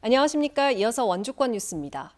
안녕하십니까. 이어서 원주권 뉴스입니다.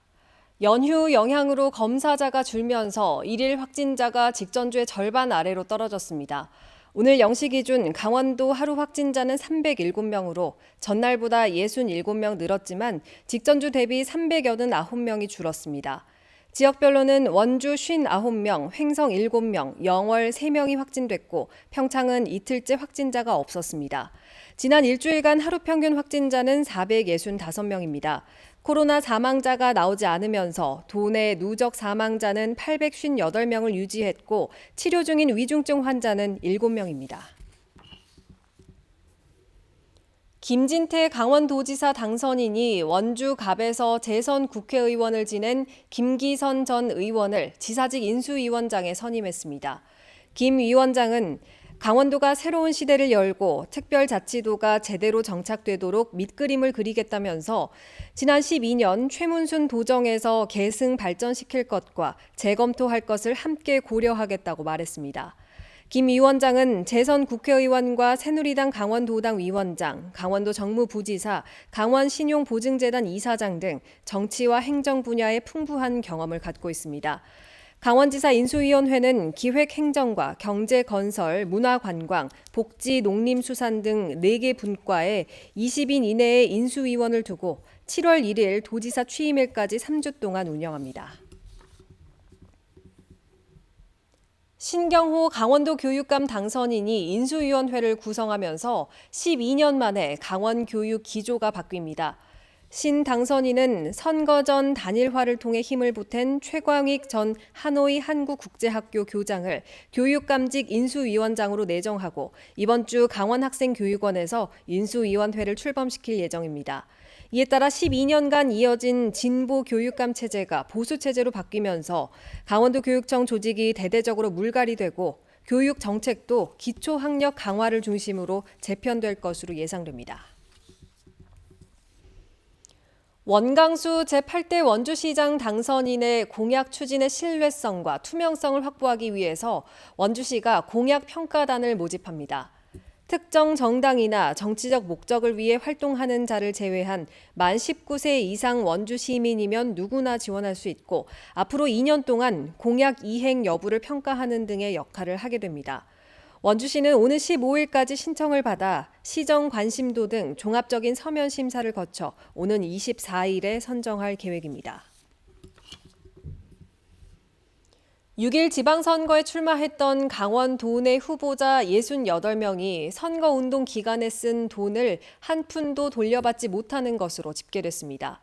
연휴 영향으로 검사자가 줄면서 일일 확진자가 직전주의 절반 아래로 떨어졌습니다. 오늘 0시 기준 강원도 하루 확진자는 307명으로 전날보다 67명 늘었지만 직전주 대비 389명이 줄었습니다. 지역별로는 원주 59명, 횡성 7명, 영월 3명이 확진됐고 평창은 이틀째 확진자가 없었습니다. 지난 일주일간 하루 평균 확진자는 465명입니다. 코로나 사망자가 나오지 않으면서 도내 누적 사망자는 858명을 유지했고 치료 중인 위중증 환자는 7명입니다. 김진태 강원도지사 당선인이 원주 갑에서 재선 국회의원을 지낸 김기선 전 의원을 지사직 인수위원장에 선임했습니다. 김 위원장은 강원도가 새로운 시대를 열고 특별자치도가 제대로 정착되도록 밑그림을 그리겠다면서 지난 12년 최문순 도정에서 계승 발전시킬 것과 재검토할 것을 함께 고려하겠다고 말했습니다. 김 위원장은 재선 국회의원과 새누리당 강원도당 위원장, 강원도 정무부지사, 강원신용보증재단 이사장 등 정치와 행정 분야의 풍부한 경험을 갖고 있습니다. 강원지사 인수위원회는 기획행정과 경제건설, 문화관광, 복지, 농림수산 등 4개 분과에 20인 이내의 인수위원을 두고 7월 1일 도지사 취임일까지 3주 동안 운영합니다. 신경호 강원도 교육감 당선인이 인수위원회를 구성하면서 12년 만에 강원 교육 기조가 바뀝니다. 신 당선인은 선거 전 단일화를 통해 힘을 보탠 최광익 전 하노이 한국국제학교 교장을 교육감직 인수위원장으로 내정하고 이번 주 강원학생교육원에서 인수위원회를 출범시킬 예정입니다. 이에 따라 12년간 이어진 진보 교육감 체제가 보수 체제로 바뀌면서 강원도 교육청 조직이 대대적으로 물갈이되고 교육 정책도 기초학력 강화를 중심으로 재편될 것으로 예상됩니다. 원강수 제8대 원주시장 당선인의 공약 추진의 신뢰성과 투명성을 확보하기 위해서 원주시가 공약 평가단을 모집합니다. 특정 정당이나 정치적 목적을 위해 활동하는 자를 제외한 만 19세 이상 원주 시민이면 누구나 지원할 수 있고 앞으로 2년 동안 공약 이행 여부를 평가하는 등의 역할을 하게 됩니다. 원주시는 오늘 15일까지 신청을 받아 시정 관심도 등 종합적인 서면 심사를 거쳐 오는 24일에 선정할 계획입니다. 6일 지방선거에 출마했던 강원 도내 후보자 68명이 선거운동 기간에 쓴 돈을 한 푼도 돌려받지 못하는 것으로 집계됐습니다.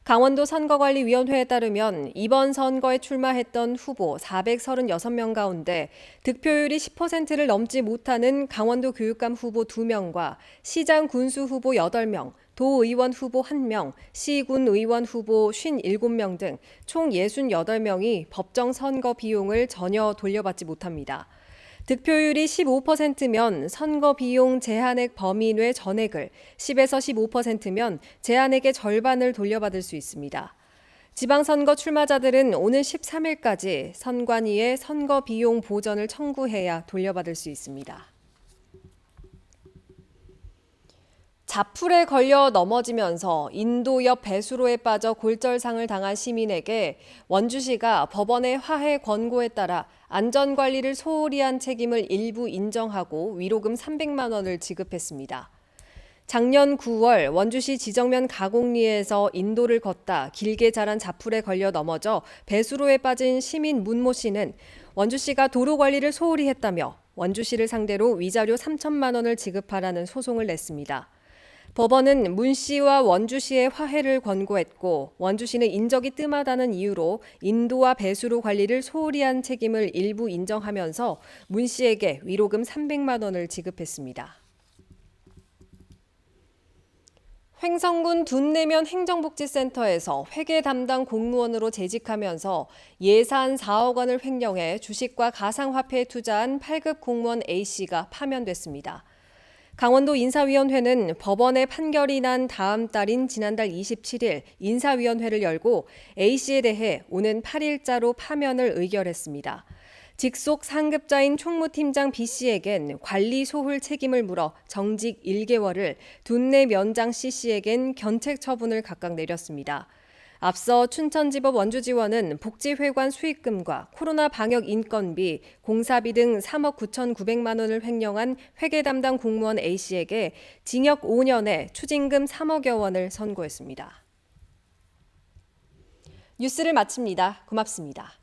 강원도 선거관리위원회에 따르면 이번 선거에 출마했던 후보 436명 가운데 득표율이 10%를 넘지 못하는 강원도 교육감 후보 2명과 시장 군수 후보 8명, 도의원 후보 1명, 시군 의원 후보 57명 등 총 68명이 법정 선거 비용을 전혀 돌려받지 못합니다. 득표율이 15%면 선거 비용 제한액 범위 내 전액을, 10에서 15%면 제한액의 절반을 돌려받을 수 있습니다. 지방선거 출마자들은 오늘 13일까지 선관위에 선거 비용 보전을 청구해야 돌려받을 수 있습니다. 자풀에 걸려 넘어지면서 인도 옆 배수로에 빠져 골절상을 당한 시민에게 원주시가 법원의 화해 권고에 따라 안전관리를 소홀히 한 책임을 일부 인정하고 위로금 300만 원을 지급했습니다. 작년 9월 원주시 지정면 가곡리에서 인도를 걷다 길게 자란 자풀에 걸려 넘어져 배수로에 빠진 시민 문모 씨는 원주시가 도로관리를 소홀히 했다며 원주시를 상대로 위자료 3천만 원을 지급하라는 소송을 냈습니다. 법원은 문 씨와 원주시의 화해를 권고했고 원주시는 인적이 뜸하다는 이유로 인도와 배수로 관리를 소홀히 한 책임을 일부 인정하면서 문 씨에게 위로금 300만 원을 지급했습니다. 횡성군 둔내면 행정복지센터에서 회계 담당 공무원으로 재직하면서 예산 4억 원을 횡령해 주식과 가상화폐에 투자한 8급 공무원 A씨가 파면됐습니다. 강원도 인사위원회는 법원의 판결이 난 다음 달인 지난달 27일 인사위원회를 열고 A씨에 대해 오는 8일자로 파면을 의결했습니다. 직속 상급자인 총무팀장 B씨에겐 관리 소홀 책임을 물어 정직 1개월을, 둔내 면장 C씨에겐 견책 처분을 각각 내렸습니다. 앞서 춘천지법 원주지원은 복지회관 수익금과 코로나 방역 인건비, 공사비 등 3억 9,900만 원을 횡령한 회계 담당 공무원 A씨에게 징역 5년에 추징금 3억여 원을 선고했습니다. 뉴스를 마칩니다. 고맙습니다.